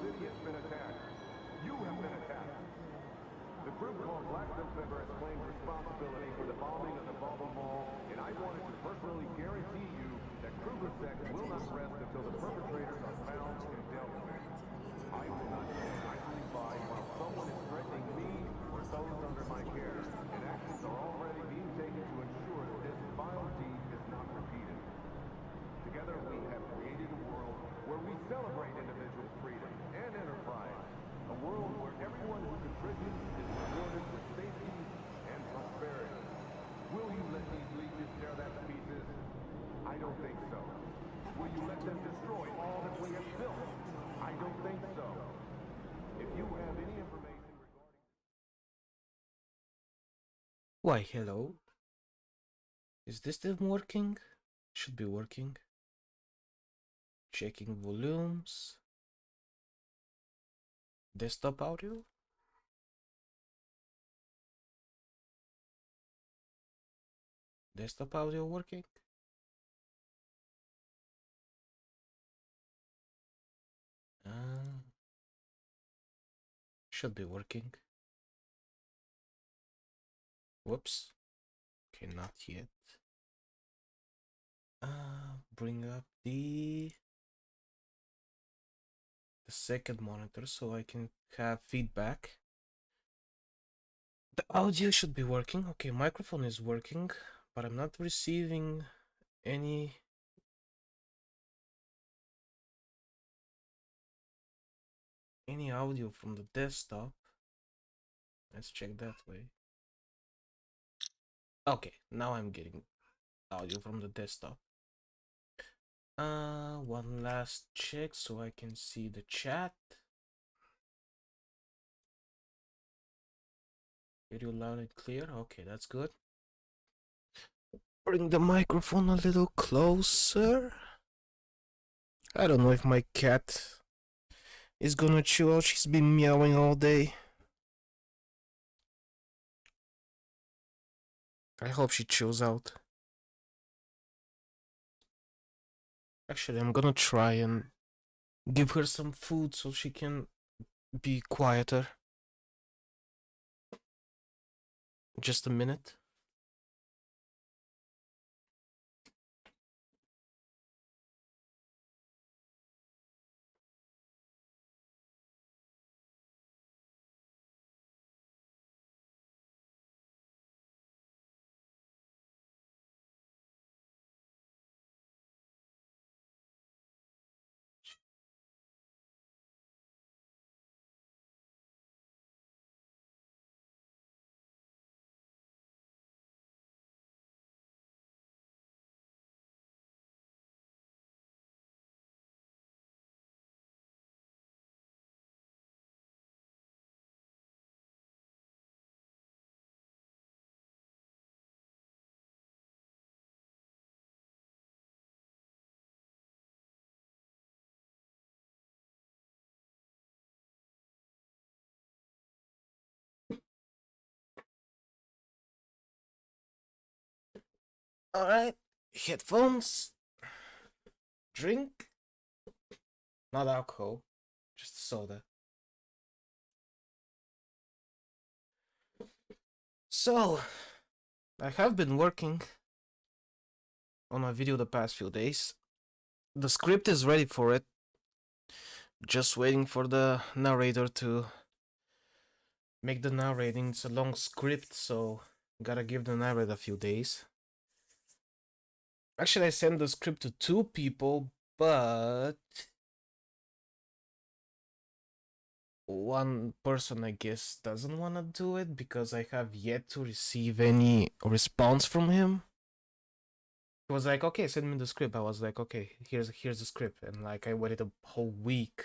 city has been attacked. You have been attacked. The group called Black November has claimed responsibility for the bombing of the Bubble Mall, and I wanted to personally guarantee you that Kruger Sect will not rest until the perpetrators are found and dealt with. I will not stand idly by while someone is threatening me or those under my care, and actions are already being taken to ensure that this vile deed is not repeated. Together we have created a world where we celebrate individual freedom and enterprise. A world where everyone who contributes is rewarded with safety and prosperity. Will you let these leeches tear that to pieces? I don't think so. Will you let them destroy all that we have built? I don't think so. If you have any information regarding... Why, hello. Is this thing working? Should be working. Checking volumes. Desktop audio. Desktop audio working. Should be working. Whoops. Okay, not yet. Bring up the second monitor so I can have feedback. The audio should be working. Okay, microphone is working, but I'm not receiving any audio from the desktop. Let's check that way. Okay, now I'm getting audio from the desktop. One last check so I can see the chat. Video loud and clear. Okay, that's good. Bring the microphone a little closer. I don't know if my cat is gonna chill out. She's been meowing all day. I hope she chills out. Actually, I'm gonna try and give her some food so she can be quieter. Just a minute. Alright, headphones, drink, not alcohol, just soda. So, I have been working on my video the past few days. The script is ready for it. Just waiting for the narrator to make the narrating. It's a long script, so gotta give the narrator a few days. Actually, I sent the script to 2 people, but one person, I guess, doesn't want to do it because I have yet to receive any response from him. He was like, okay, send me the script. I was like, okay, here's the script. And like, I waited a whole week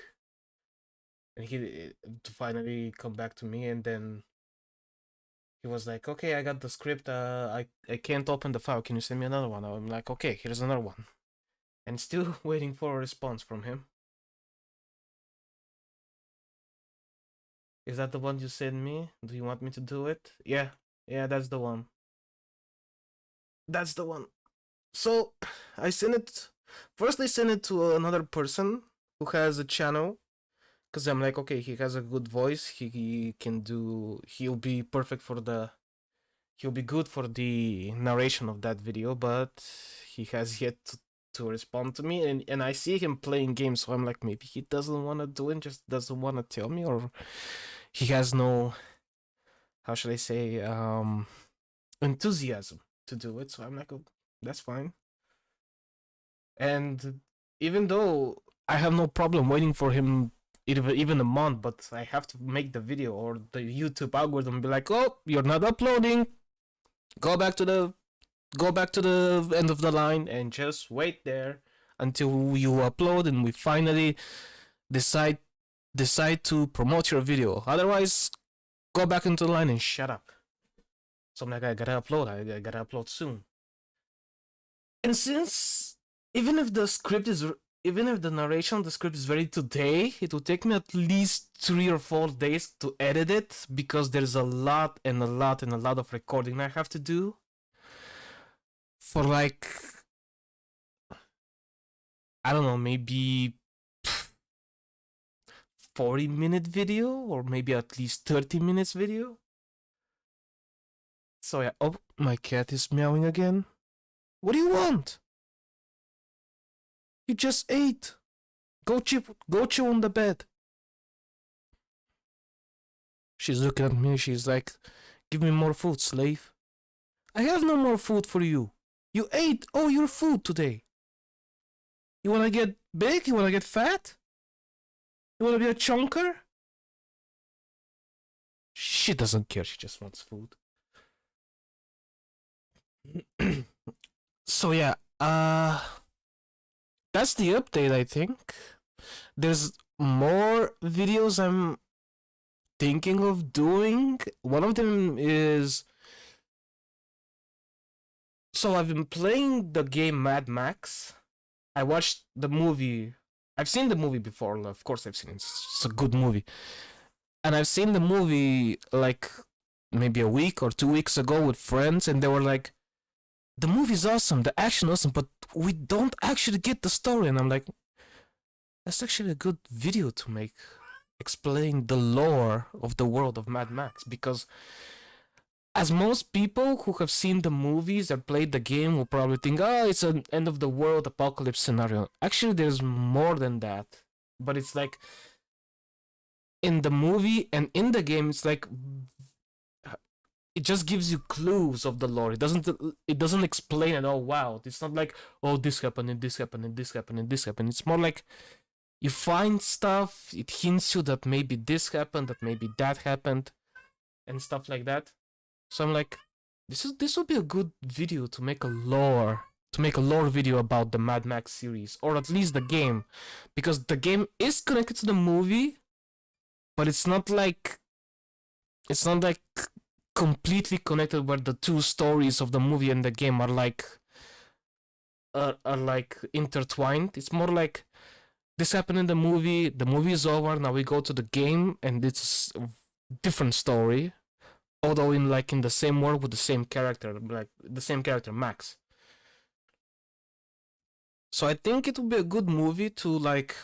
and he to finally come back to me, and then he was like, okay, I got the script. I can't open the file. Can you send me another one? I'm like, okay, here's another one. And still waiting for a response from him. Is that the one you sent me? Do you want me to do it? Yeah, that's the one. That's the one. So I sent it. First, I sent it to another person who has a channel, because I'm like, okay, he has a good voice. He can do. He'll be good for the narration of that video, but he has yet to respond to me, and I see him playing games, so I'm like, maybe he doesn't want to do it, just doesn't want to tell me, or he has no, how should I say, enthusiasm to do it. So I'm like, oh, that's fine. And even though I have no problem waiting for him even a month, but I have to make the video, or the YouTube algorithm be like, oh, you're not uploading. Go back to the end of the line and just wait there until you upload and we finally decide to promote your video. Otherwise, go back into the line and shut up. So I'm like, I gotta upload soon. And since even if the narration of the script is ready today, it will take me at least 3 or 4 days to edit it, because there's a lot of recording I have to do for, like, I don't know, maybe 40-minute video, or maybe at least 30 minutes video. So yeah, oh, my cat is meowing again. What do you want? You just ate. Go chew on the bed. She's looking at me, she's like, give me more food, slave. I have no more food for you. You ate all your food today. You wanna get big? You wanna get fat? You wanna be a chunker? She doesn't care, she just wants food. So yeah, that's the update, I think. There's more videos I'm thinking of doing. One of them is, so I've been playing the game Mad Max. I watched the movie. I've seen the movie before, of course I've seen it. It's a good movie. And I've seen the movie like maybe a week or 2 weeks ago with friends, and they were like, the movie's awesome, the action awesome, but we don't actually get the story. And I'm like, that's actually a good video to make, explain the lore of the world of Mad Max, because as most people who have seen the movies or played the game will probably think, oh, it's an end of the world apocalypse scenario. Actually, there's more than that. But it's like, in the movie and in the game, it's like, it just gives you clues of the lore. It doesn't explain it. Oh wow, it's not like, oh, this happened and this happened and this happened and this happened. It's more like you find stuff. It hints you that maybe this happened, that maybe that happened, and stuff like that. So I'm like, this would be a good video to make a lore video about the Mad Max series, or at least the game, because the game is connected to the movie, but it's not like completely connected, where the two stories of the movie and the game are like intertwined. It's more like, this happened in the movie is over, now we go to the game and it's a different story, although in the same world with the same character, like the same character, Max. So I think it would be a good movie to like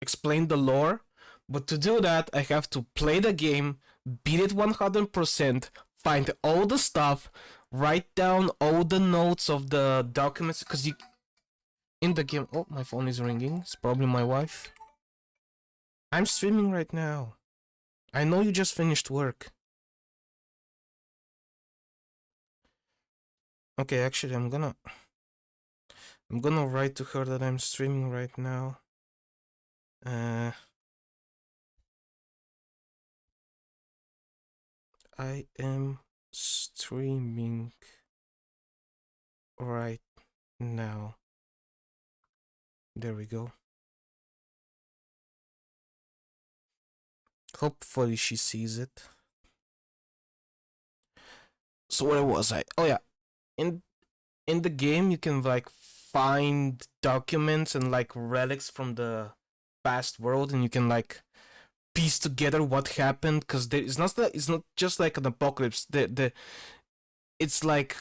explain the lore, but to do that I have to play the game, beat it 100%, find all the stuff, write down all the notes of the documents, because you in the game. Oh, my phone is ringing. It's probably my wife. I'm streaming right now. I know you just finished work. Okay, actually I'm gonna write to her that I'm streaming right now. I am streaming right now. There we go. Hopefully she sees it. So where was I? Oh yeah. In the game you can like find documents and like relics from the past world, and you can like piece together what happened, because it's not just like an apocalypse. It's like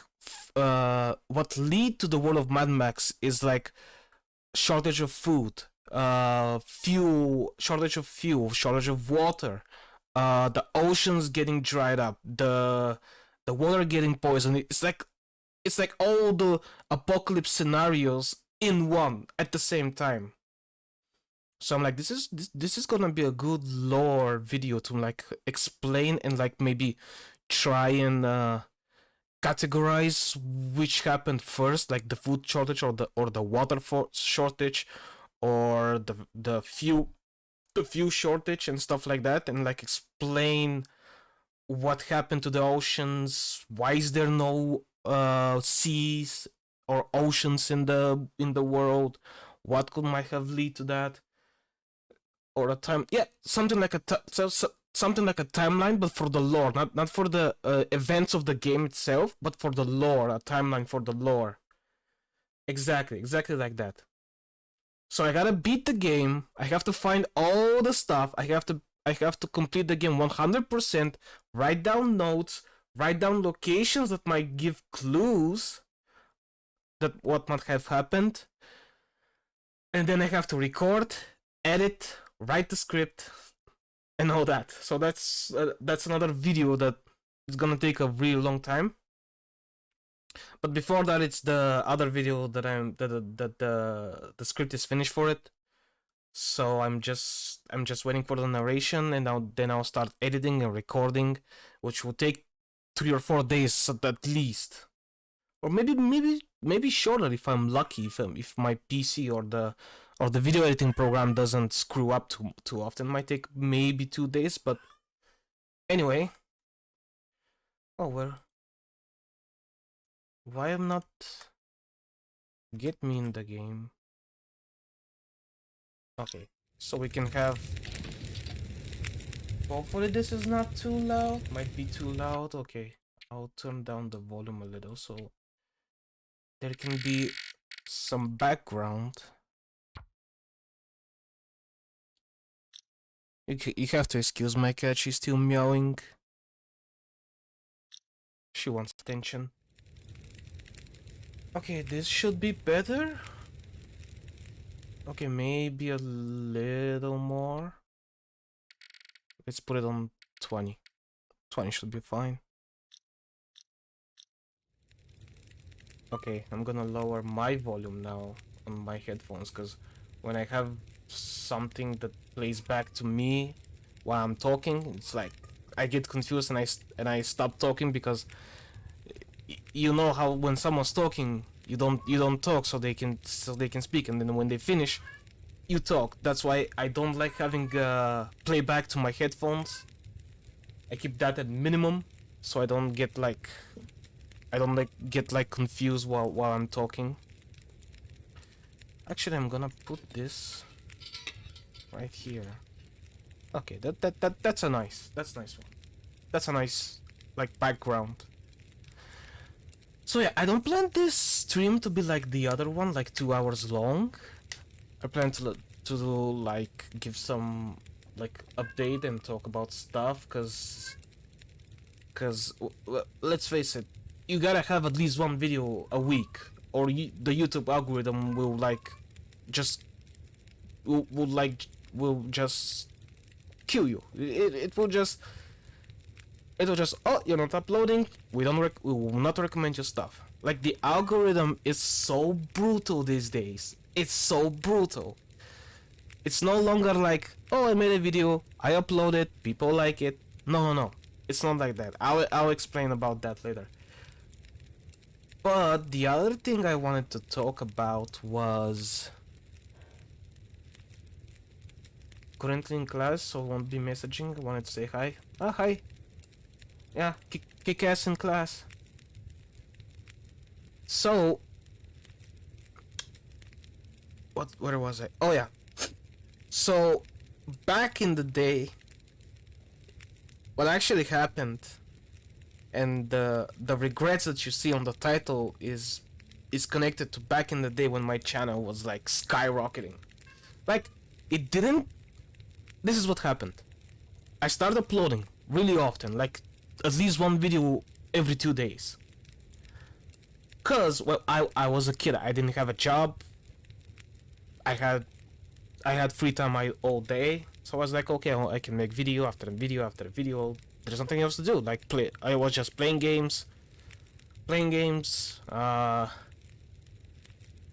what lead to the world of Mad Max is like shortage of food, shortage of fuel, shortage of water, the oceans getting dried up, the water getting poisoned. It's like all the apocalypse scenarios in one at the same time. So I'm like, this is gonna be a good lore video to like explain and like maybe try and categorize which happened first, like the food shortage or the water shortage, or the fuel shortage and stuff like that, and like explain what happened to the oceans. Why is there no seas or oceans in the world? What could might have lead to that? Or a time, yeah, something like something like a timeline, but for the lore, not for the events of the game itself, but for the lore, a timeline for the lore. Exactly like that. So I gotta beat the game. I have to find all the stuff. I have to complete the game 100%. Write down notes. Write down locations that might give clues that what might have happened. And then I have to record, edit, write the script, and all that. So that's another video that is gonna take a really long time. But before that, it's the other video that the script is finished for it. So I'm just waiting for the narration, and then I'll start editing and recording, which will take 3 or 4 days at least, or maybe shorter if I'm lucky, if my PC or the video editing program doesn't screw up too often. It might take maybe 2 days, but anyway. Oh well. Why am not get me in the game? Okay, so we can have. Hopefully this is not too loud. Might be too loud. Okay, I'll turn down the volume a little so there can be some background. You have to excuse my cat, she's still meowing. She wants attention. Okay, this should be better. Okay, maybe a little more. Let's put it on 20. 20 should be fine. Okay, I'm gonna lower my volume now on my headphones, because when I have something that plays back to me while I'm talking, it's like I get confused and I stop talking, because you know how when someone's talking you don't talk so they can speak, and then when they finish you talk. That's why I don't like having playback to my headphones. I keep that at minimum so I don't get confused while I'm talking. Actually, I'm gonna put this right here. Okay, that's a nice one. That's a nice like background. So yeah, I don't plan this stream to be like the other one, like 2 hours long. I plan to like give some like update and talk about stuff, cause let's face it, you gotta have at least one video a week, or the YouTube algorithm will like just will just kill you. It will just oh, you're not uploading, we will not recommend your stuff. Like, the algorithm is so brutal these days. It's so brutal. It's no longer like, oh, I made a video, I upload it, people like it. No. It's not like that. I'll explain about that later. But the other thing I wanted to talk about was currently in class, so I won't be messaging. I wanted to say hi. Ah, hi. Yeah, kick ass in class. So, where was I? Oh yeah. So, back in the day, what actually happened, and the regrets that you see on the title is connected to back in the day when my channel was like skyrocketing. Like, it didn't. This is what happened. I started uploading really often, like at least one video every 2 days. Cause, well, I was a kid. I didn't have a job. I had I had free time all day, so I was like, okay, well, I can make video after video after video. There's nothing else to do. Like play. I was just playing games. Go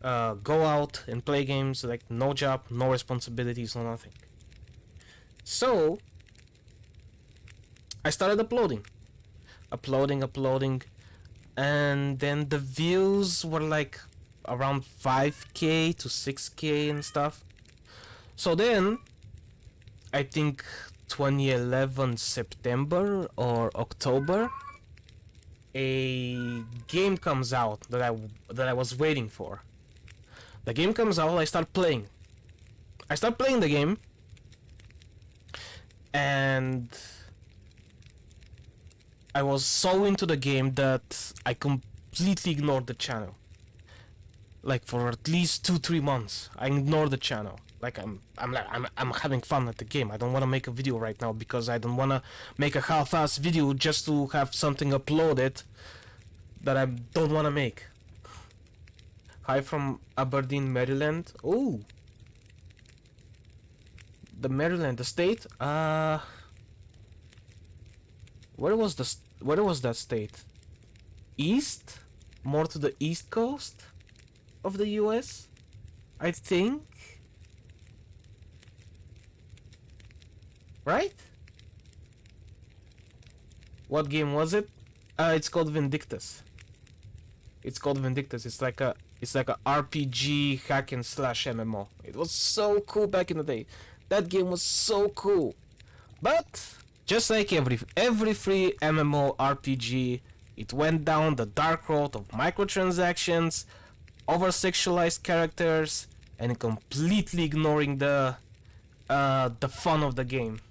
out and play games. Like no job, no responsibilities, no nothing. So I started uploading, and then the views were like around 5k to 6k and stuff. So then I think 2011 September or October, a game comes out that I was waiting for. The game comes out, I start playing the game, and I was so into the game that I completely ignored the channel. Like for at least 2-3 months, I ignored the channel. Like I'm having fun at the game. I don't want to make a video right now because I don't want to make a half-ass video just to have something uploaded that I don't want to make. Hi from Aberdeen, Maryland. Oh, the Maryland, the state. Where was that state? East, more to the east coast of the U.S., I think. Right? What game was it? It's called Vindictus. It's like a RPG hack and slash MMO. It was so cool back in the day. That game was so cool. But just like every free MMO RPG, it went down the dark road of microtransactions, over-sexualized characters, and completely ignoring the fun of the game.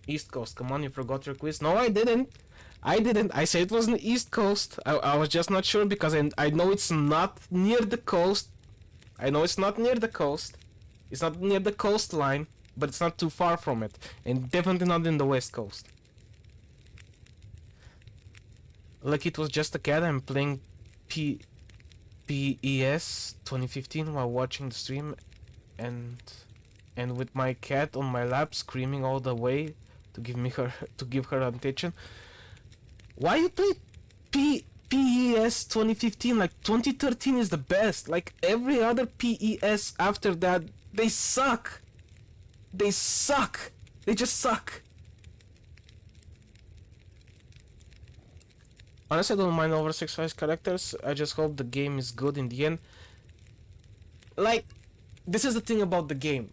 East Coast, come on, you forgot your quiz. No, I didn't. I said it was in the East Coast. I was just not sure because I know it's not near the coast. It's not near the coastline, but it's not too far from it. And definitely not in the West Coast. Like it was just a cat. I'm playing PES 2015 while watching the stream, and with my cat on my lap screaming all the way to give her attention. Why you play PES 2015? Like 2013 is the best. Like every other PES after that, they suck. They just suck. Honestly, I don't mind over-sexualized characters. I just hope the game is good in the end. Like, this is the thing about the game.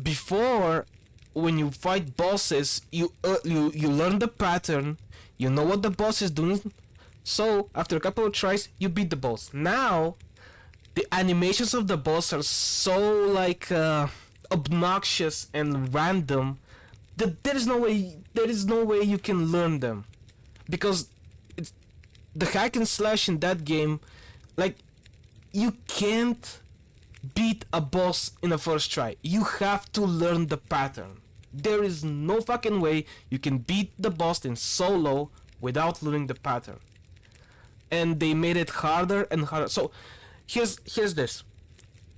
Before, when you fight bosses, you learn the pattern, you know what the boss is doing, so after a couple of tries, you beat the boss. Now, the animations of the boss are so like obnoxious and random that there is no way you can learn them, because the hack and slash in that game, like, you can't beat a boss in the first try. You have to learn the pattern. There is no fucking way you can beat the boss in solo without learning the pattern. And they made it harder and harder. So here's this.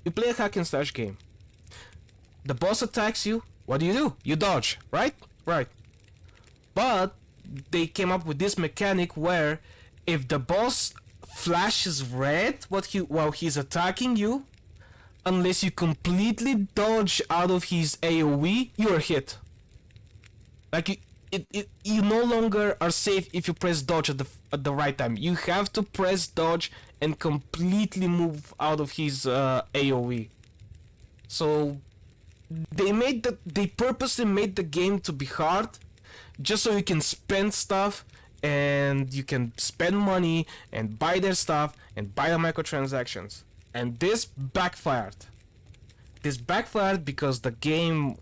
You play a hack and slash game. The boss attacks you. What do? You dodge, right? Right. But they came up with this mechanic where if the boss flashes red while he's attacking you, unless you completely dodge out of his AoE, you're hit. Like you no longer are safe if you press dodge at the right time. You have to press dodge and completely move out of his AoE. So they purposely made the game to be hard, just so you can spend stuff and you can spend money and buy their stuff and buy the microtransactions. And this backfired. This backfired because the game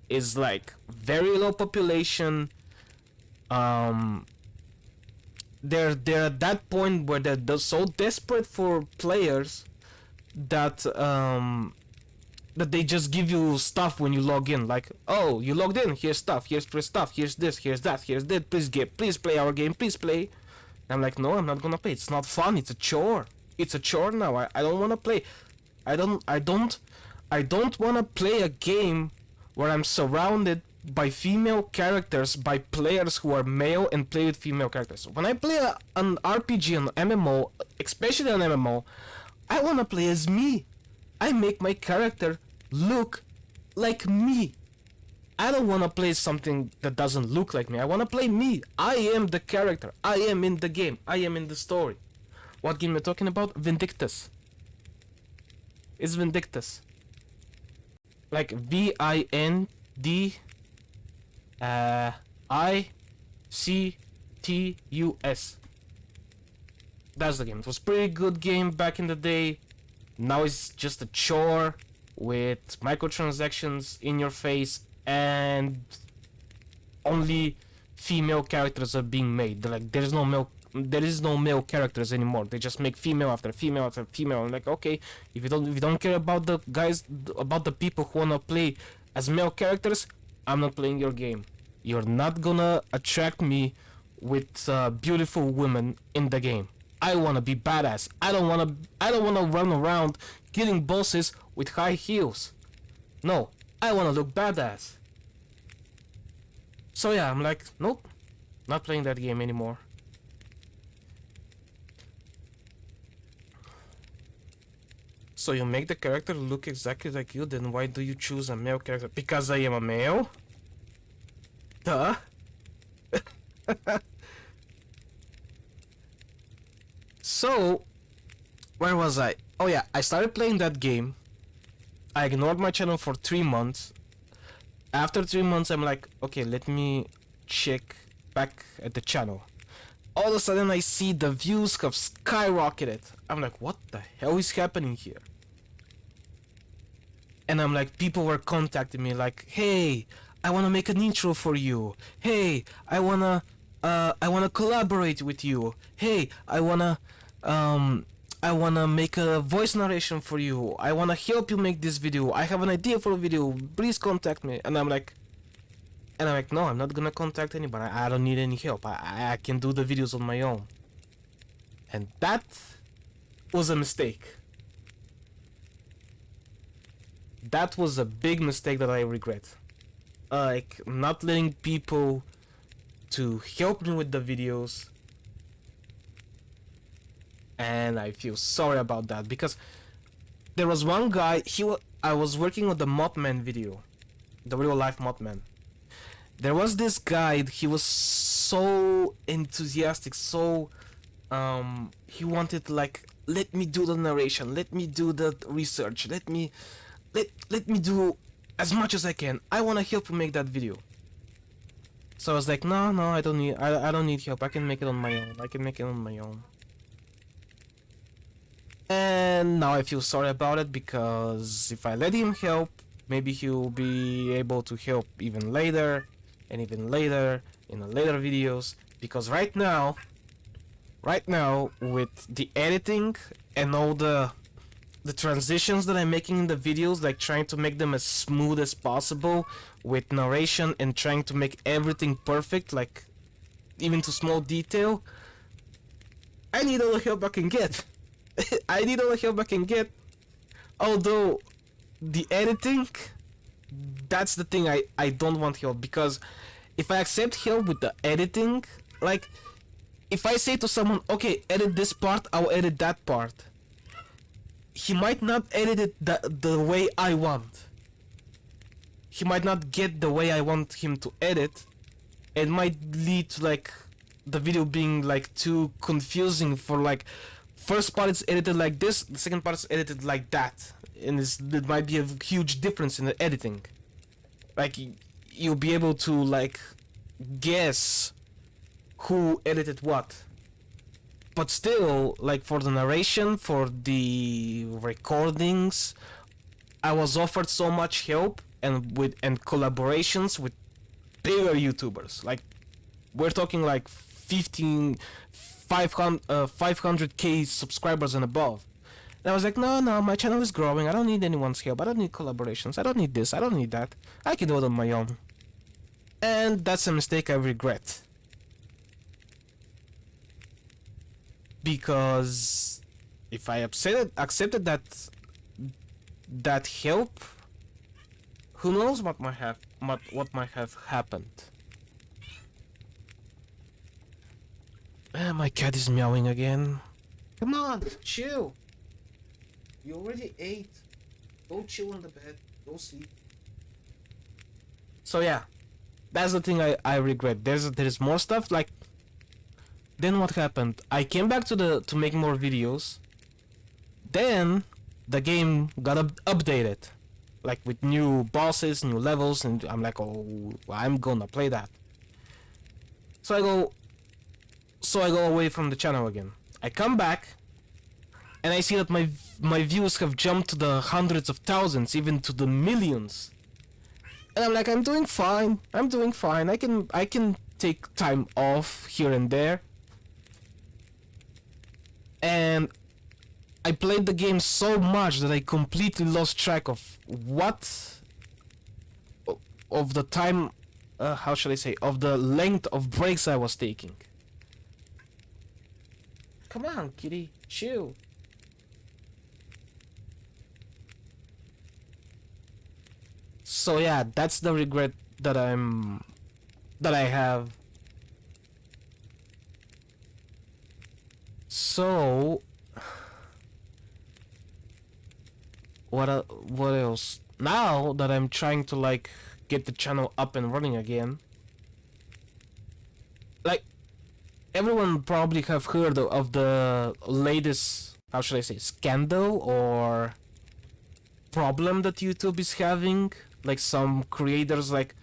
is like very low population. They're at that point where they're so desperate for players that that they just give you stuff when you log in. Like, oh, you logged in, here's stuff, here's free stuff, here's this, here's that, here's that. Please play our game, please play. And I'm like, no, I'm not gonna play. It's not fun. It's a chore. it's a chore now. I don't want to play. I don't want to play a game where I'm surrounded by female characters, by players who are male and play with female characters. When I play an RPG, an MMO, especially an MMO, I want to play as me. I make my character look like me. I don't want to play something that doesn't look like me. I want to play me. I am the character. I am in the game. I am in the story. What game are you talking about? Vindictus. It's Vindictus. Like VINDICTUS. That's the game. It was a pretty good game back in the day. Now it's just a chore with microtransactions in your face, and only female characters are being made. Like there is no male characters anymore. They just make female after female after female. I'm like, okay, if you don't care about the guys, about the people who wanna play as male characters, I'm not playing your game. You're not gonna attract me with beautiful women in the game. I wanna be badass. I don't wanna run around killing bosses with high heels. No, I wanna look badass. So yeah, I'm like, nope, not playing that game anymore. So you make the character look exactly like you, then why do you choose a male character? Because I am a male? Duh. So, where was I? Oh yeah, I started playing that game. I ignored my channel for 3 months. After 3 months, I'm like, okay, let me check back at the channel. All of a sudden, I see the views have skyrocketed. I'm like, what the hell is happening here? And I'm like, people were contacting me like, hey, I wanna make an intro for you. Hey, I wanna collaborate with you. Hey, I wanna make a voice narration for you. I wanna help you make this video. I have an idea for a video. Please contact me. And I'm like, no, I'm not gonna contact anybody. I don't need any help. I can do the videos on my own. And that was a mistake. That was a big mistake that I regret. Like, not letting people to help me with the videos. And I feel sorry about that, because there was one guy, I was working on the Mothman video, the real life Mothman. There was this guy, he was so enthusiastic, so he wanted, like, let me do the narration, let me do the research, let me do as much as I can. I want to help you make that video. So I was like, no, I don't need help. I can make it on my own. And now I feel sorry about it, because if I let him help, maybe he'll be able to help even later, and even later in the later videos. Because right now with the editing and all the transitions that I'm making in the videos, like trying to make them as smooth as possible with narration and trying to make everything perfect, like even to small detail, I need all the help I can get. I need all the help I can get. Although the editing, that's the thing I don't want help, because if I accept help with the editing, like if I say to someone, okay, edit this part, I'll edit that part, he might not edit it the way I want. He might not get the way I want him to edit. It might lead to like the video being like too confusing for like, first part is edited like this, the second part is edited like that, and it might be a huge difference in the editing. Like you'll be able to like guess who edited what. But still, like for the narration, for the recordings, I was offered so much help and collaborations with bigger YouTubers. Like we're talking like 500k subscribers and above. And I was like, no, my channel is growing. I don't need anyone's help. I don't need collaborations. I don't need this. I don't need that. I can do it on my own. And that's a mistake I regret. Because if I accepted that help, who knows what might have happened. My cat is meowing again. Come on, chill. You already ate. Go chill on the bed. Go sleep. So yeah, that's the thing I regret. There's more stuff like. Then what happened? I came back to make more videos. Then the game got updated, like with new bosses, new levels, and I'm like, oh, I'm gonna play that. So I go away from the channel again. I come back, and I see that my views have jumped to the hundreds of thousands, even to the millions. And I'm like, I'm doing fine. I can take time off here and there. And I played the game so much that I completely lost track of of the time, how shall I say, of the length of breaks I was taking. Come on, kitty, chill. So yeah, that's the regret that I have. So what else? Now that I'm trying to like get the channel up and running again, like everyone probably have heard of the latest, how should I say, scandal or problem that YouTube is having. Like some creators like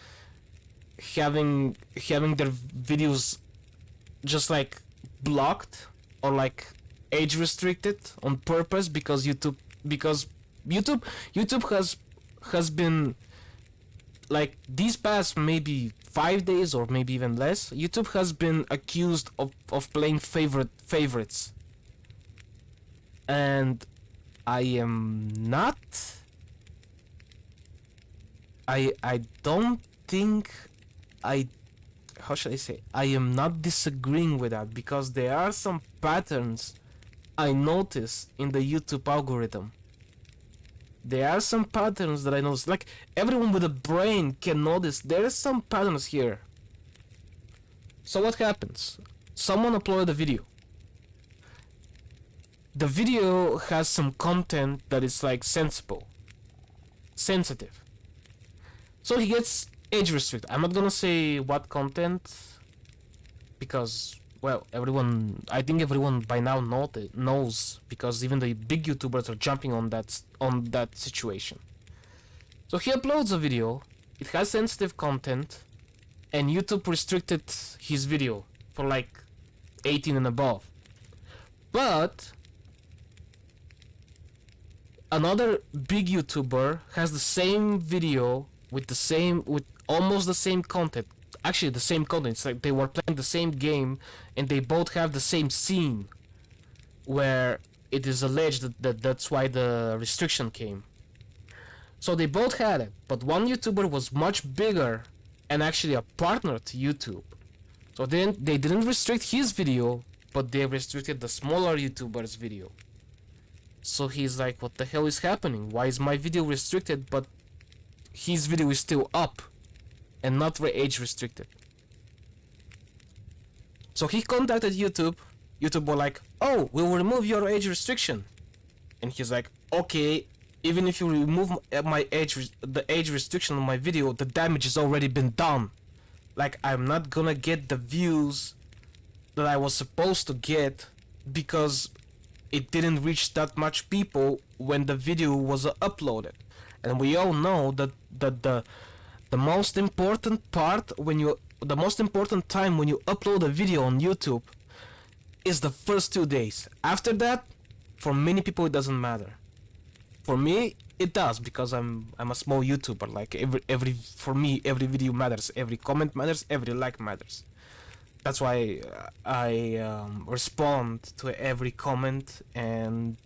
having their videos just like blocked or like age restricted on purpose because YouTube has been like these past maybe 5 days or maybe even less. YouTube has been accused of playing favorites, and I am not. I don't think how should I say, I am not disagreeing with that, because there are some patterns I notice in the YouTube algorithm. There are some patterns that I notice, like everyone with a brain can notice there is some patterns here. So what happens? Someone uploaded a video. The video has some content that is like sensitive. So he gets age restricted. I'm not gonna say what content, because, well, I think everyone by now knows, because even the big YouTubers are jumping on that situation. So he uploads a video, it has sensitive content, and YouTube restricted his video for like 18 and above. But another big YouTuber has the same video with almost the same content. Actually, the same content. It's like they were playing the same game, and they both have the same scene, where it is alleged that that's why the restriction came. So they both had it, but one YouTuber was much bigger and actually a partner to YouTube. So then they didn't restrict his video, but they restricted the smaller YouTuber's video. So he's like, what the hell is happening? Why is my video restricted, but his video is still up and not age restricted? So he contacted YouTube. YouTube were like, oh, we'll remove your age restriction. And he's like, okay, even if you remove the age restriction on my video, the damage has already been done. Like, I'm not gonna get the views that I was supposed to get because it didn't reach that much people when the video was uploaded. And we all know that the most important time when you upload a video on YouTube is the first 2 days. After that, for many people it doesn't matter. For me, it does, because I'm a small YouTuber. Like for me, every video matters, every comment matters, every like matters. That's why I respond to every comment, and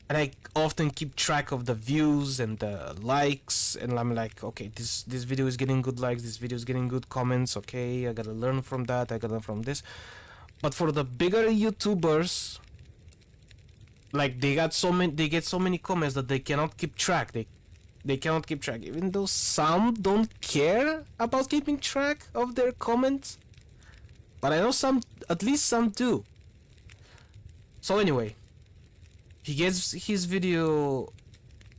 I often keep track of the views and the likes, and I'm like, okay, this video is getting good likes, this video is getting good comments, okay, I gotta learn from that, I gotta learn from this. But for the bigger YouTubers, like they get so many comments that they cannot keep track. They cannot keep track, even though some don't care about keeping track of their comments. But I know some, at least some do. So anyway, he gets his video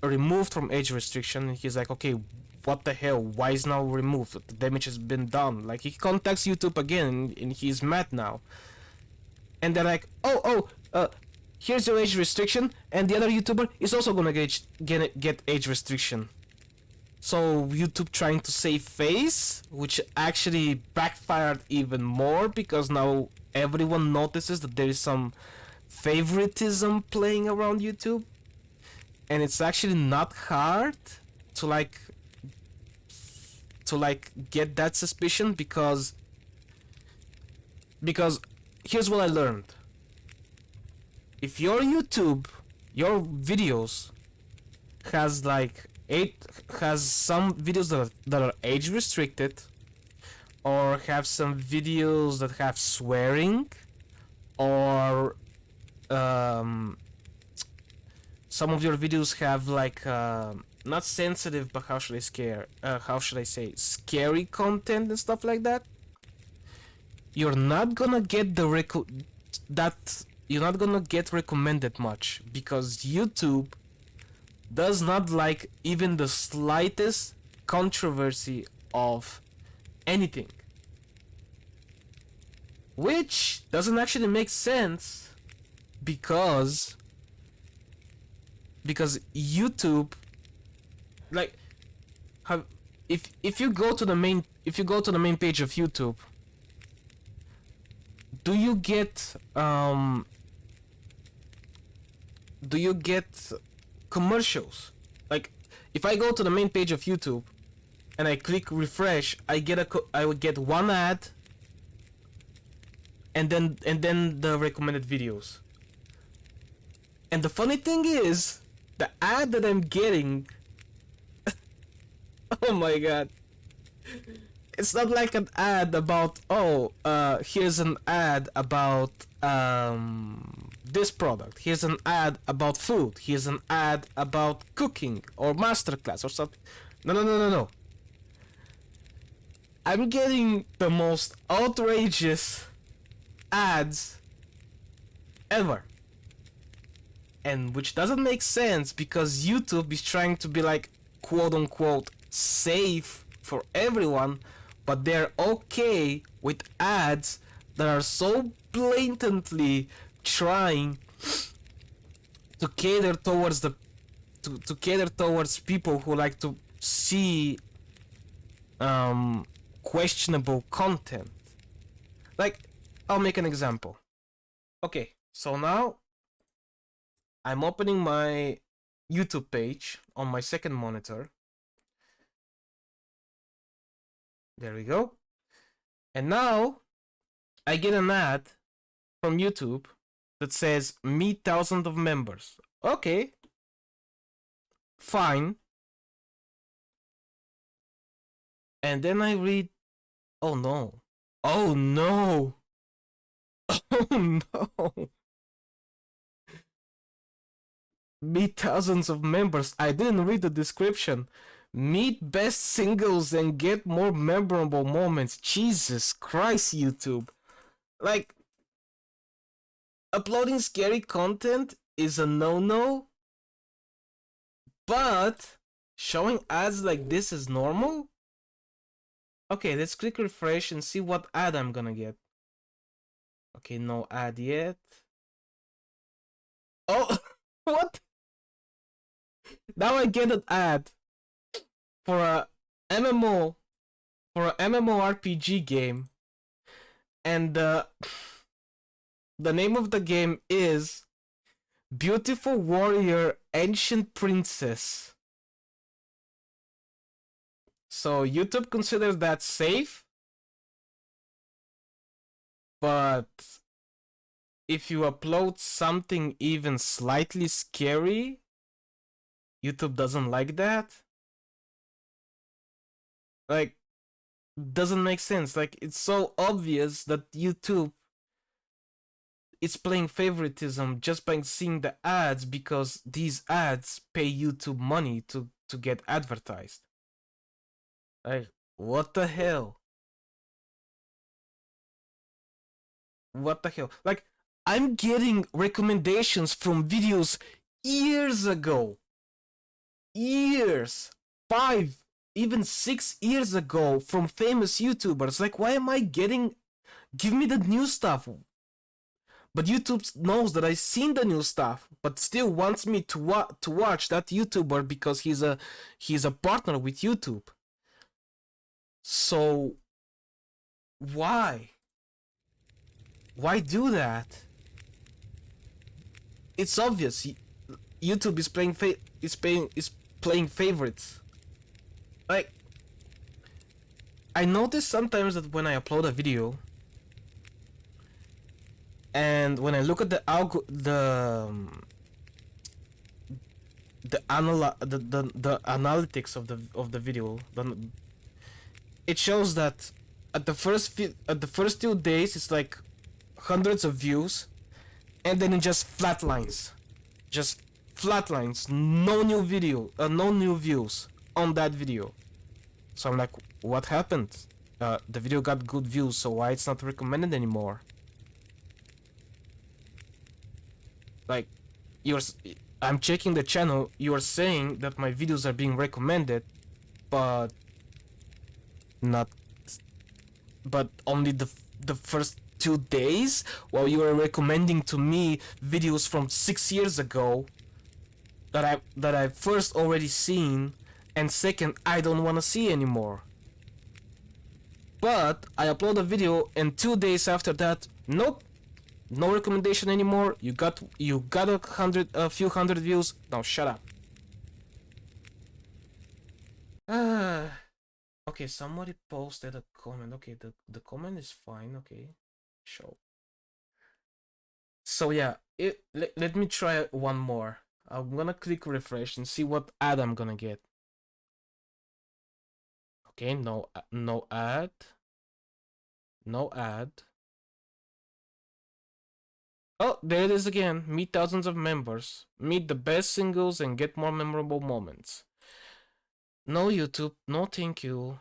removed from age restriction, and he's like, okay, what the hell? Why is now removed? The damage has been done. Like, he contacts YouTube again, and he's mad now. And they're like, here's your age restriction, and the other YouTuber is also gonna get age restriction. So YouTube trying to save face, which actually backfired even more, because now everyone notices that there is some favoritism playing around YouTube. And it's actually not hard to get that suspicion, because here's what I learned. If your YouTube, your videos has some videos that are age restricted, or have some videos that have swearing, or some of your videos have not sensitive, but how should I say, scary content and stuff like that, you're not gonna get you're not gonna get recommended much, because YouTube does not like even the slightest controversy of anything. Which doesn't actually make sense, because YouTube, like, if you go to the main page of YouTube, do you get commercials? Like, if I go to the main page of YouTube and I click refresh, I would get one ad, and then the recommended videos. And the funny thing is, the ad that I'm getting, oh my god, it's not like an ad about, here's an ad about this product, here's an ad about food, here's an ad about cooking or masterclass or something. No. I'm getting the most outrageous ads ever. And which doesn't make sense, because YouTube is trying to be like, quote unquote, safe for everyone, but they're okay with ads that are so blatantly trying to cater towards people who like to see questionable content. Like, I'll make an example. Okay, so now I'm opening my YouTube page on my second monitor. There we go. And now I get an ad from YouTube that says meet thousands of members. Okay. Fine. And then I read, oh no. Oh no. Oh no. Meet thousands of members. I didn't read the description. Meet best singles and get more memorable moments. Jesus Christ, YouTube. Like, uploading scary content is a no-no, but showing ads like this is normal? Okay, let's click refresh and see what ad I'm gonna get. Okay, no ad yet. Oh, what? Now I get an ad for a MMORPG game, and the name of the game is Beautiful Warrior Ancient Princess. So YouTube considers that safe, but if you upload something even slightly scary, YouTube doesn't like that. Like, doesn't make sense. Like, it's so obvious that YouTube it's playing favoritism just by seeing the ads because these ads pay YouTube money to get advertised. Like, what the hell? What the hell? Like, I'm getting recommendations from videos years ago. Years. 5, even 6 years ago from famous YouTubers. Like, why am I getting... Give me the new stuff. But YouTube knows that I've seen the new stuff, but still wants me to watch that YouTuber because he's a partner with YouTube. So why? Why do that? It's obvious. YouTube is playing favorites. Like, I notice sometimes that when I upload a video, and when I look at the analytics of the video, it shows that at the first 2 days it's like hundreds of views, and then it just flatlines, no new views on that video. So I'm like, what happened? The video got good views, so why it's not recommended anymore? Like, I'm checking the channel, you're saying that my videos are being recommended, but only the first 2 days, while you are recommending to me videos from 6 years ago that I first already seen, and second, I don't want to see anymore. But I upload a video, and 2 days after that, nope, no recommendation anymore. You got a few hundred views. Now shut up. Okay, somebody posted a comment. Okay, the comment is fine. Okay, show. So yeah, let me try one more. I'm gonna click refresh and see what ad I'm gonna get. Okay, no ad. No ad. Oh, there it is again. Meet thousands of members. Meet the best singles and get more memorable moments. No YouTube. No thank you.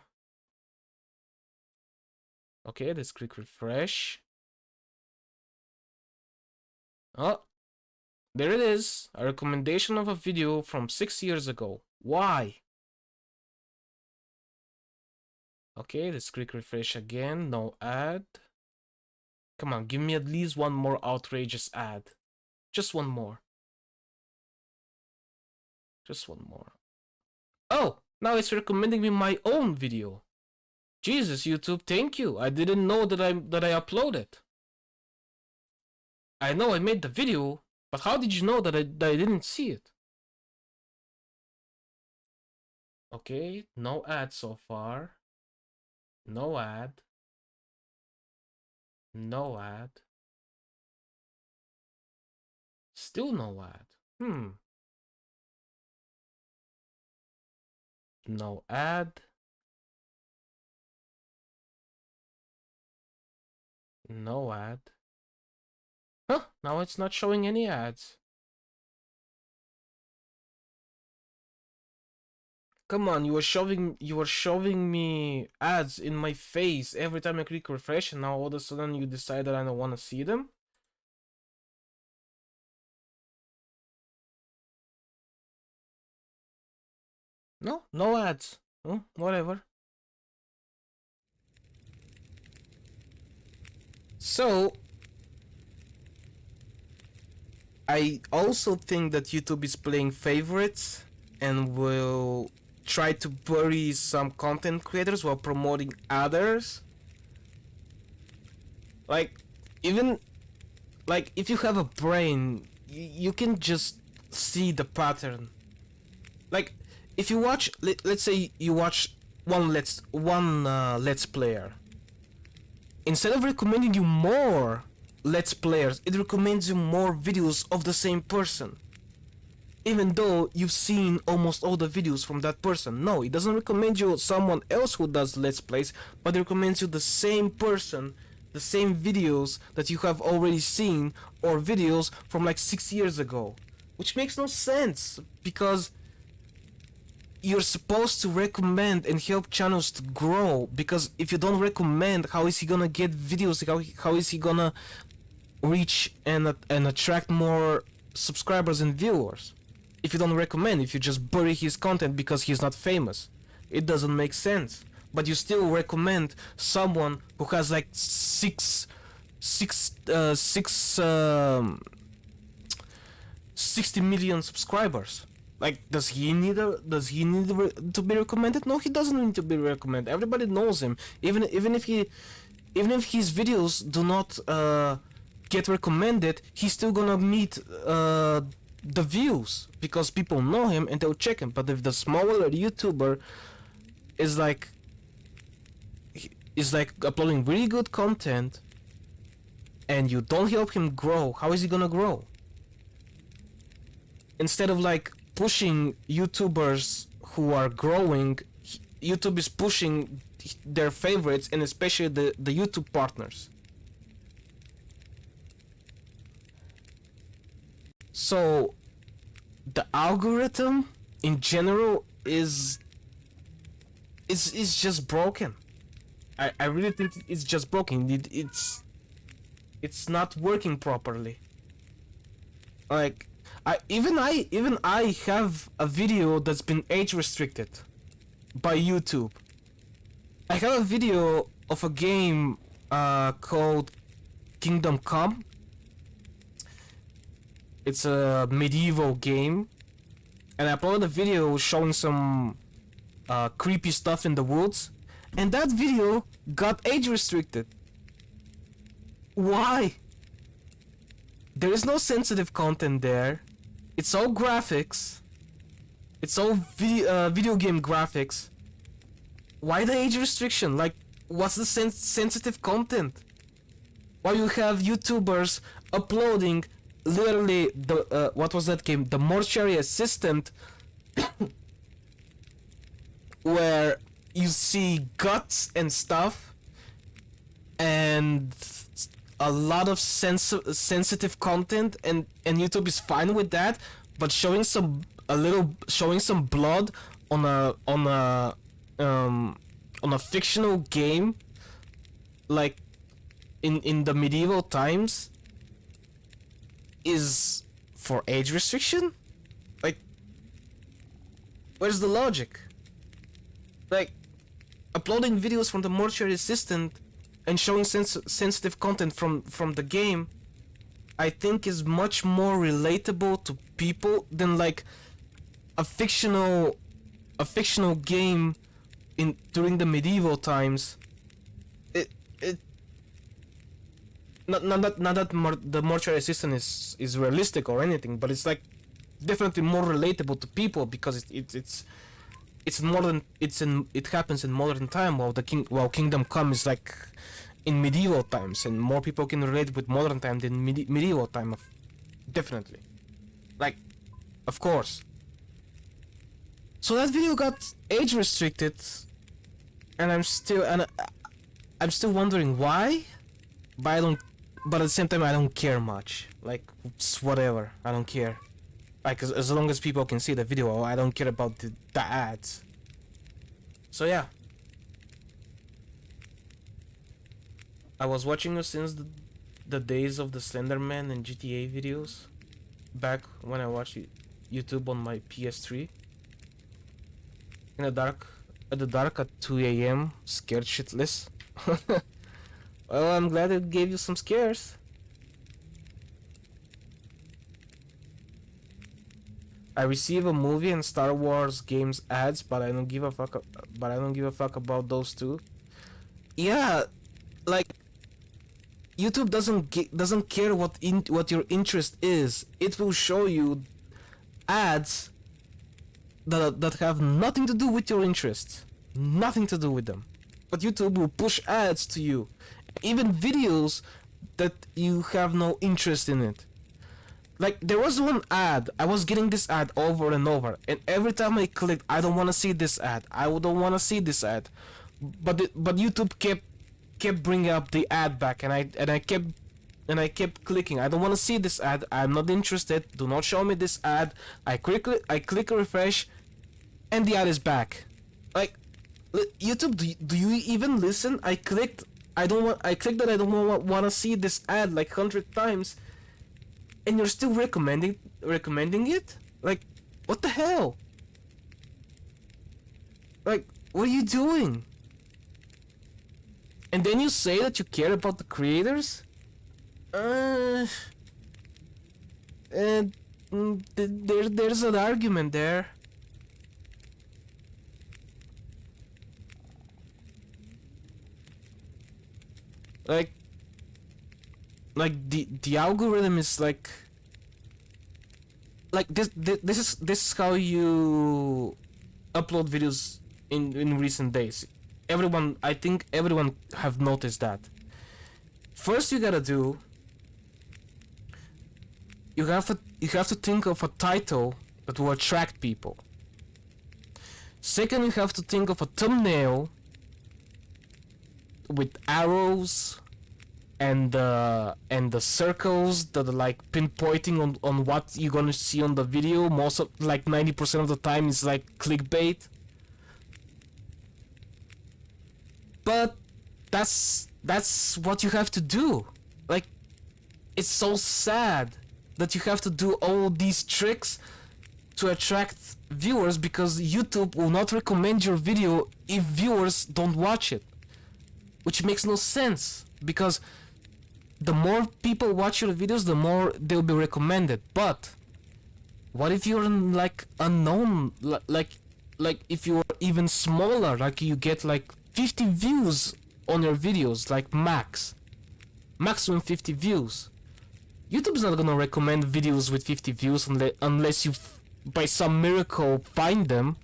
Okay, let's click refresh. Oh, there it is. A recommendation of a video from 6 years ago. Why? Okay, let's click refresh again. No ad. Come on, give me at least one more outrageous ad. Just one more. Just one more. Oh, now it's recommending me my own video. Jesus, YouTube, thank you. I didn't know that I uploaded. I know I made the video, but how did you know that I didn't see it? Okay, no ad so far. No ad. No ad. Still no ad. No ad. No ad. Huh, now it's not showing any ads. Come on, you were shoving me ads in my face every time I click refresh, and now all of a sudden you decide that I don't want to see them? No ads. Oh, whatever. So I also think that YouTube is playing favorites and will try to bury some content creators while promoting others. Like, even like if you have a brain, you can just see the pattern. Like, if you watch, let's say you watch one let's player. Instead of recommending you more let's players, it recommends you more videos of the same person. Even though you've seen almost all the videos from that person. No, it doesn't recommend you someone else who does let's plays, but it recommends you the same person the same videos that you have already seen, or videos from like 6 years ago, which makes no sense, because you're supposed to recommend and help channels to grow, because if you don't recommend, how is he gonna get videos, how is he gonna reach and attract more subscribers and viewers? If you don't recommend, if you just bury his content because he's not famous, it doesn't make sense. But you still recommend someone who has like 60 million subscribers. Like, does he need to be recommended? No, he doesn't need to be recommended. Everybody knows him. Even if his videos do not get recommended, he's still gonna meet the views because people know him and they'll check him. But if the smaller YouTuber is like uploading really good content and you don't help him grow, how is he gonna grow? Instead of like pushing YouTubers who are growing, YouTube is pushing their favorites, and especially the YouTube partners. So the algorithm in general is just broken. I really think it's just broken. It's not working properly. Like, even I have a video that's been age restricted by YouTube. I have a video of a game called Kingdom Come. It's a medieval game, and I uploaded a video showing some creepy stuff in the woods, and that video got age restricted. Why? There is no sensitive content there. It's all graphics. It's all video game graphics. Why the age restriction? Like, what's the sensitive content? Why you have YouTubers uploading literally the what was that game? The Mortuary Assistant, where you see guts and stuff, and a lot of sensitive content, and YouTube is fine with that, but showing some blood on a fictional game, like in the medieval times, is for age restriction? Like, where's the logic? Like, uploading videos from the Mortuary Assistant and showing sensitive content from the game, I think is much more relatable to people than like a fictional game during the medieval times. Not that the Mortuary Assistant is realistic or anything, but it's like definitely more relatable to people because it's modern. It happens in modern time, while Kingdom Come is like in medieval times, and more people can relate with modern time than medieval time. Definitely, like, of course. So that video got age restricted, and I'm still wondering why. But at the same time, I don't care much. Like, it's whatever. I don't care. Like, as long as people can see the video, I don't care about the ads. So yeah. I was watching you since the days of the Slenderman and GTA videos. Back when I watched YouTube on my PS3. In the dark, at 2 a.m, scared shitless. Well, I'm glad it gave you some scares. I receive a movie and Star Wars games ads, but I don't give a fuck. About those two. Yeah, like, YouTube doesn't care what your interest is. It will show you ads that have nothing to do with your interests, nothing to do with them. But YouTube will push ads to you, even videos that you have no interest in it. Like, there was one ad, I was getting this ad over and over, and every time I clicked, I don't want to see this ad, I don't want to see this ad, but YouTube kept kept bringing up the ad back, and I kept clicking. I don't want to see this ad. I'm not interested. Do not show me this ad. I click refresh, and the ad is back. Like, YouTube, do you even listen? I clicked that I don't want to see this ad like 100 times, and you're still recommending it? Like, what the hell? Like, what are you doing? And then you say that you care about the creators? There's an argument there. Like the algorithm is like this is how you upload videos in recent days. I think everyone have noticed that. First, you have to think of a title that will attract people. Second, you have to think of a thumbnail with arrows and the circles that are like pinpointing on what you're gonna see on the video. Most of, like 90% of the time, is like clickbait. But that's what you have to do. Like, it's so sad that you have to do all these tricks to attract viewers, because YouTube will not recommend your video if viewers don't watch it. Which makes no sense, because the more people watch your videos, the more they'll be recommended. But what if you're like unknown, like if you're even smaller, like you get like 50 views on your videos, like maximum 50 views. YouTube's not gonna recommend videos with 50 views unless you by some miracle find them.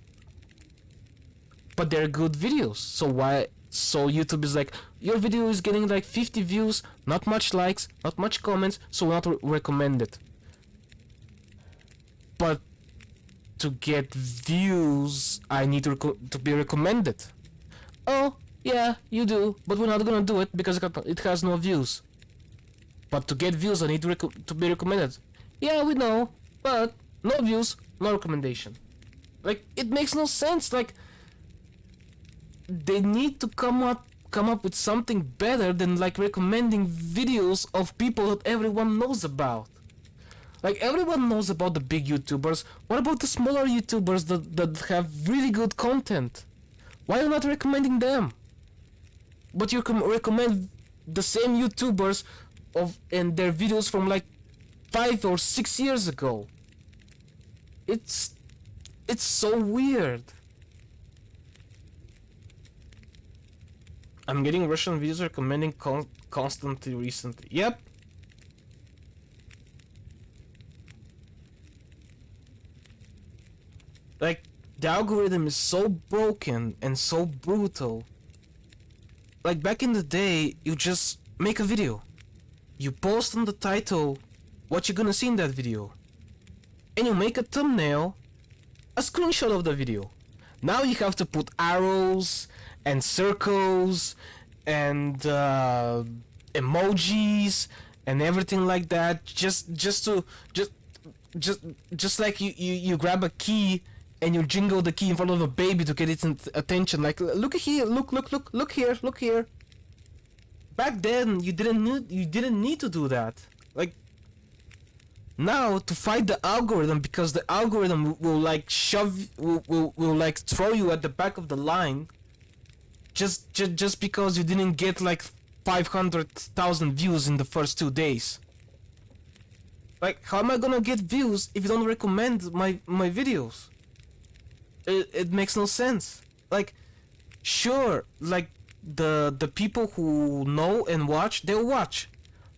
But they're good videos, so YouTube is like, your video is getting like 50 views, not much likes, not much comments, so we'll not recommend it. But to get views, I need to be recommended. Oh, yeah, you do, but we're not gonna do it because it has no views. But to get views, I need to be recommended. Yeah, we know, but no views, no recommendation. Like, it makes no sense. Like, they need to come up with something better than like recommending videos of people that everyone knows about. Like, everyone knows about the big YouTubers. What about the smaller YouTubers that have really good content? Why are you not recommending them? But you can recommend the same YouTubers and their videos from like 5 or 6 years ago. It's so weird. I'm getting Russian videos recommending constantly recently. Yep. Like, the algorithm is so broken and so brutal. Like, back in the day, you just make a video. You post on the title what you're gonna see in that video. And you make a thumbnail, a screenshot of the video. Now you have to put arrows and circles and emojis and everything like that, just like you grab a key and you jingle the key in front of a baby to get its attention. Like, look here, look here. Back then, you didn't need to do that. Like, now to fight the algorithm, because the algorithm will like will like throw you at the back of the line. Just because you didn't get like 500,000 views in the first 2 days. Like, how am I gonna get views if you don't recommend my videos? It makes no sense. Like, sure, like the people who know and watch, they'll watch.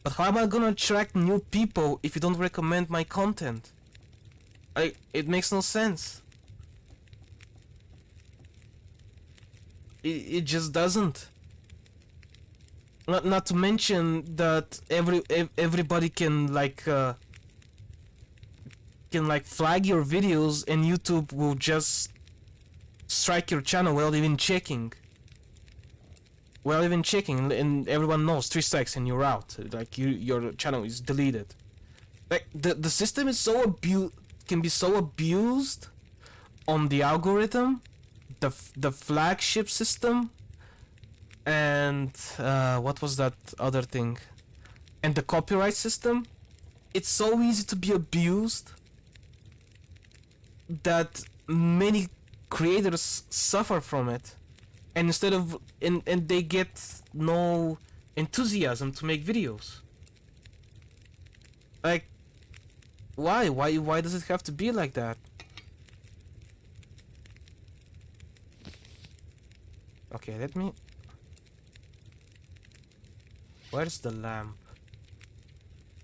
But how am I gonna attract new people if you don't recommend my content? It makes no sense. It just doesn't. Not to mention that everybody can like flag your videos, and YouTube will just strike your channel without even checking. without even checking, and everyone knows 3 strikes and you're out. Like your channel is deleted. Like the system is can be so abused on the algorithm, the flagship system, and what was that other thing? And the copyright system. It's so easy to be abused that many creators suffer from it, and instead of and they get no enthusiasm to make videos. Like, why does it have to be like that? Okay, let me... Where's the lamp?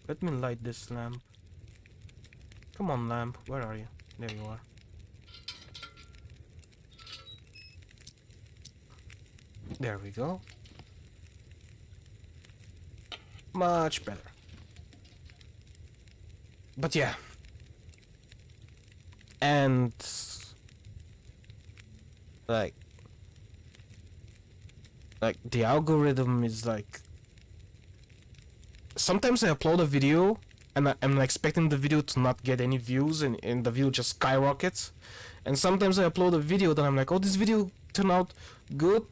Let me light this lamp. Come on, lamp, where are you? There you are. There we go. Much better. But yeah. And... Like the algorithm is like... Sometimes I upload a video and I'm expecting the video to not get any views, and the view just skyrockets. And sometimes I upload a video that I'm like, oh, this video turned out good,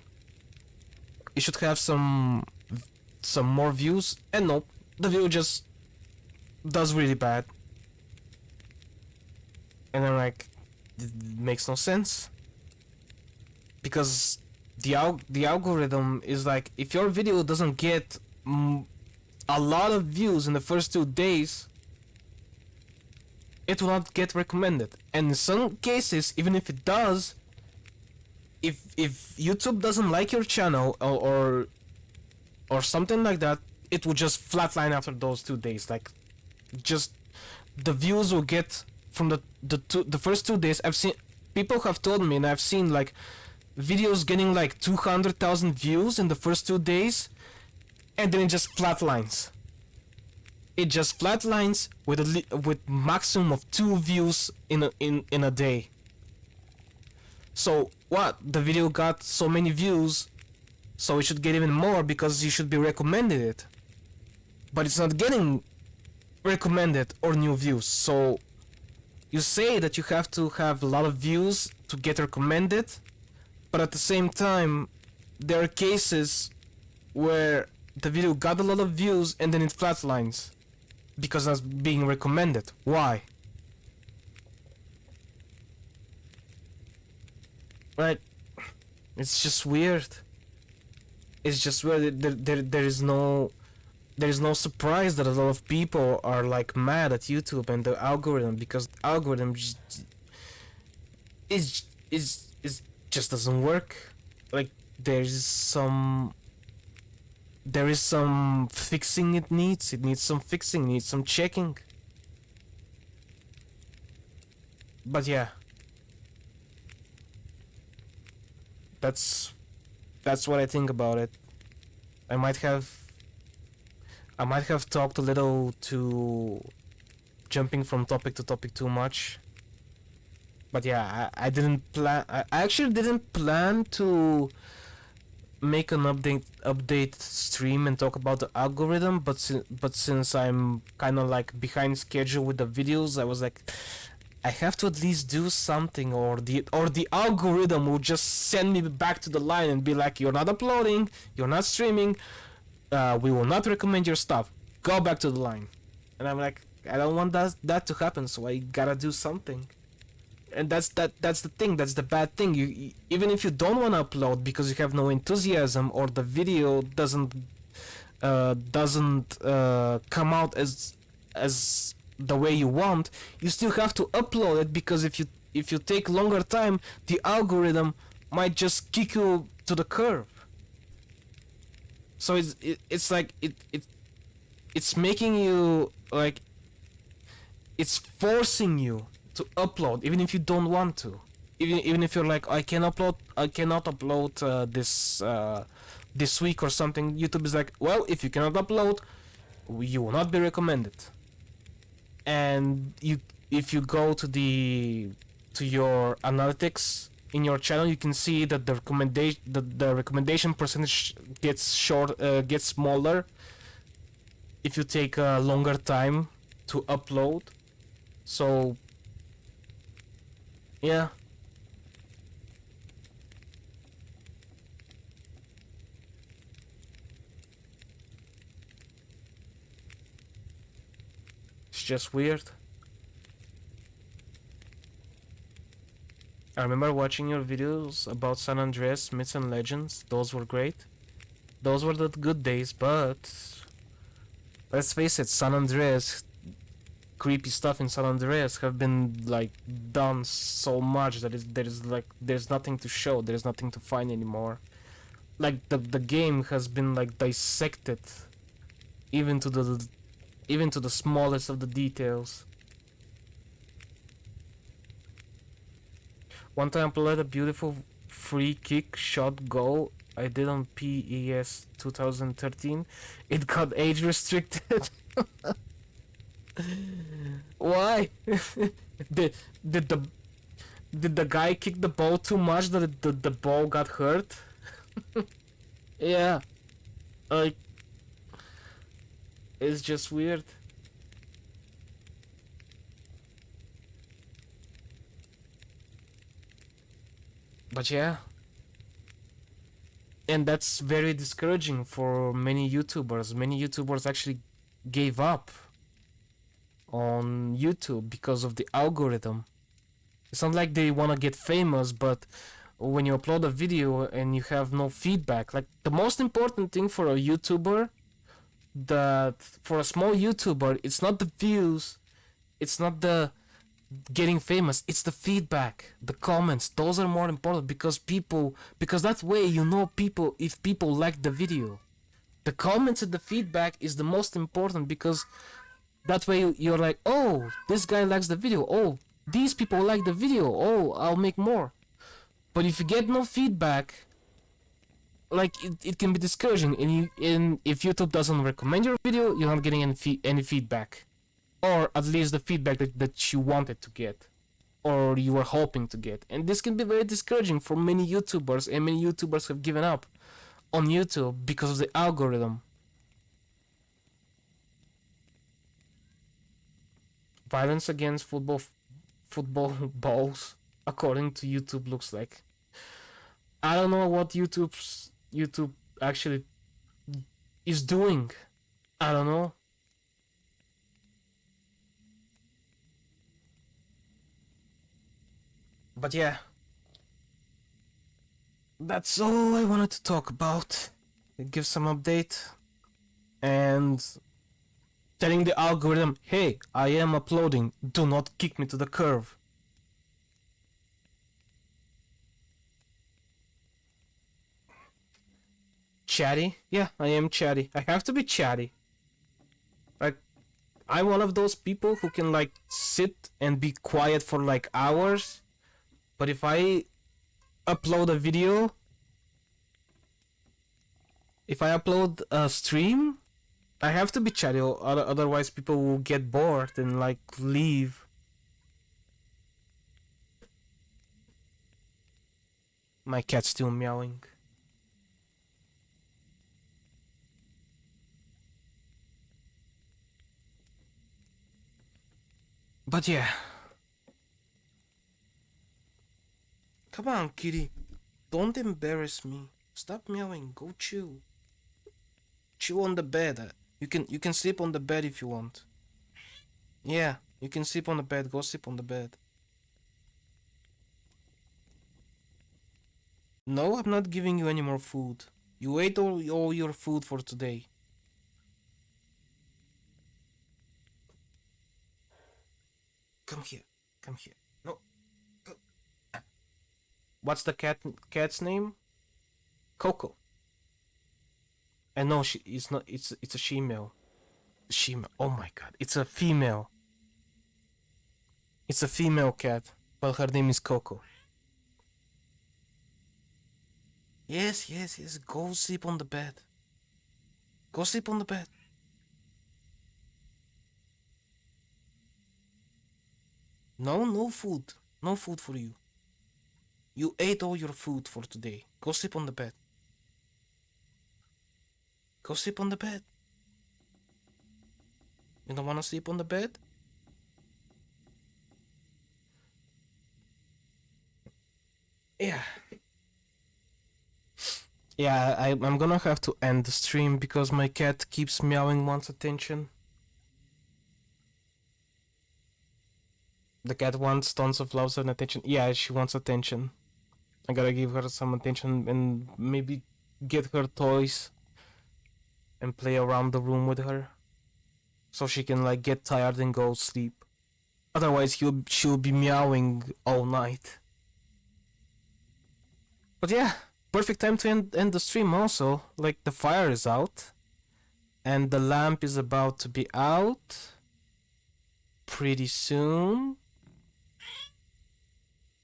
it should have some more views, and nope, the video just does really bad. And I'm like, it makes no sense, because the algorithm is like, if your video doesn't get a lot of views in the first 2 days, it will not get recommended. And in some cases, even if it does, if YouTube doesn't like your channel or something like that, it will just flatline after those 2 days. Like, just the views will get from the first 2 days. I've seen people have told me, and I've seen like videos getting like 200,000 views in the first 2 days, and then it just flatlines. It just flatlines with maximum of 2 views in a day. So what? The video got so many views, so it should get even more because you should be recommended it. But it's not getting recommended or new views. So you say that you have to have a lot of views to get recommended, but at the same time, there are cases where the video got a lot of views and then it flatlines because it's being recommended. Why? Right? It's just weird. It's just weird. There is no surprise that a lot of people are like mad at YouTube and the algorithm, because the algorithm just doesn't work. Like, there is some fixing it needs. It needs some fixing, needs some checking. But yeah, that's what I think about it. I might have talked a little too, jumping from topic to topic too much. But yeah, I actually didn't plan to make an update stream and talk about the algorithm, but since I'm kind of like behind schedule with the videos, I was like, I have to at least do something, or the algorithm will just send me back to the line and be like, you're not uploading, you're not streaming, we will not recommend your stuff, go back to the line. And I'm like, I don't want that to happen, so I gotta do something. And that's the thing, that's the bad thing. You even if you don't want to upload because you have no enthusiasm, or the video doesn't come out as the way you want, you still have to upload it, because if you take longer time, the algorithm might just kick you to the curb. So it's like it's making you, like, it's forcing you to upload even if you don't want to. Even if you're like, I cannot upload this week or something, YouTube is like, well, if you cannot upload, you will not be recommended. And if you go to your analytics in your channel, you can see that the recommendation percentage gets smaller if you take a longer time to upload. So yeah. It's just weird. I remember watching your videos about San Andreas Myths and Legends. Those were great. Those were the good days, but let's face it, San Andreas, creepy stuff in San Andreas have been like done so much that there's nothing to show, there's nothing to find anymore. Like the game has been like dissected even to the smallest of the details. One time I played a beautiful free kick shot goal I did on PES 2013. It got age restricted. Why? did did the did the guy kick the ball too much that the ball got hurt? Yeah, like it's just weird. But yeah, and that's very discouraging for many YouTubers. Many YouTubers actually gave up on YouTube because of the algorithm. It's not like they want to get famous, but when you upload a video and you have no feedback, like the most important thing for a YouTuber, that for a small YouTuber, it's not the views, it's not the getting famous, it's the feedback, the comments. Those are more important because that way you know if people like the video. The comments and the feedback is the most important because that way you're like, oh, this guy likes the video, oh, these people like the video, oh, I'll make more. But if you get no feedback, like it can be discouraging, and if YouTube doesn't recommend your video, you're not getting any feedback, or at least the feedback that you wanted to get, or you were hoping to get, and this can be very discouraging for many YouTubers, and many YouTubers have given up on YouTube because of the algorithm. Violence against football balls, according to YouTube, looks like. I don't know what YouTube actually is doing. I don't know. But yeah, that's all I wanted to talk about. Give some update and telling the algorithm, hey, I am uploading, do not kick me to the curb. Chatty? Yeah, I am chatty. I have to be chatty. Like, I'm one of those people who can like sit and be quiet for like hours, but if I upload a video, if I upload a stream, I have to be chatty, otherwise people will get bored and like leave. My cat's still meowing. But yeah. Come on, kitty. Don't embarrass me. Stop meowing. Go chew. Chew on the bed. You can sleep on the bed if you want. Yeah, you can sleep on the bed. Go sleep on the bed. No, I'm not giving you any more food. You ate all your food for today. Come here. Come here. No. Go. What's the cat's name? Coco. And no, it's not. It's a female. Female. Oh my god, it's a female. It's a female cat, but her name is Coco. Yes, yes, yes. Go sleep on the bed. Go sleep on the bed. No, no food. No food for you. You ate all your food for today. Go sleep on the bed. Go sleep on the bed. You don't want to sleep on the bed? Yeah. Yeah, I'm gonna have to end the stream because my cat keeps meowing, wants attention. The cat wants tons of love and attention. Yeah, she wants attention. I gotta give her some attention and maybe get her toys and play around the room with her. So she can like get tired and go sleep. Otherwise she'll be meowing all night. But yeah, perfect time to end the stream also. Like the fire is out. And the lamp is about to be out. Pretty soon.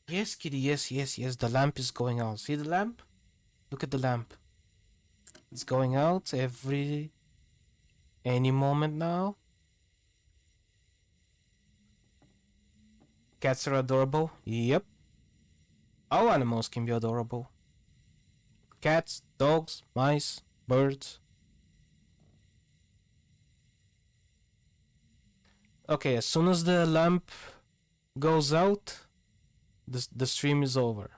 Yes, kitty, yes, the lamp is going out. See the lamp? Look at the lamp. It's going out any moment now. Cats are adorable. Yep. All animals can be adorable. Cats, dogs, mice, birds. Okay, as soon as the lamp goes out, the stream is over.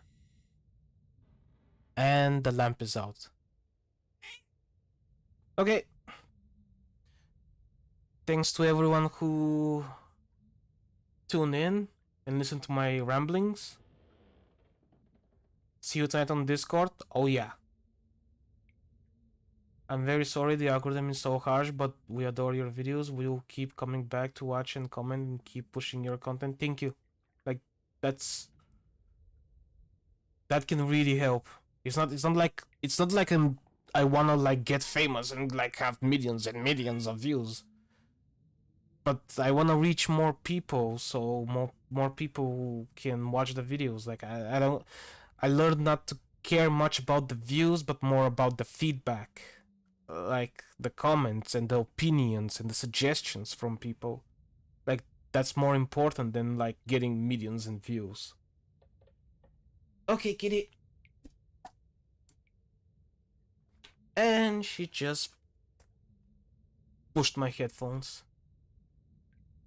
And the lamp is out. Okay. Thanks to everyone who tuned in and listened to my ramblings. See you tonight on Discord. Oh yeah. I'm very sorry the algorithm is so harsh, but we adore your videos. We will keep coming back to watch and comment and keep pushing your content. Thank you. Like that can really help. It's not like I wanna like get famous and like have millions and millions of views. But I wanna reach more people so more people can watch the videos. Like I learned not to care much about the views but more about the feedback. Like the comments and the opinions and the suggestions from people. Like that's more important than like getting millions in views. Okay, kitty. And she just pushed my headphones.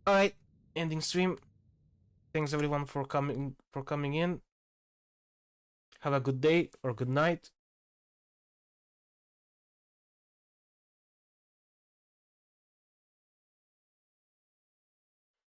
Alright, ending stream. Thanks everyone for coming in. Have a good day or good night.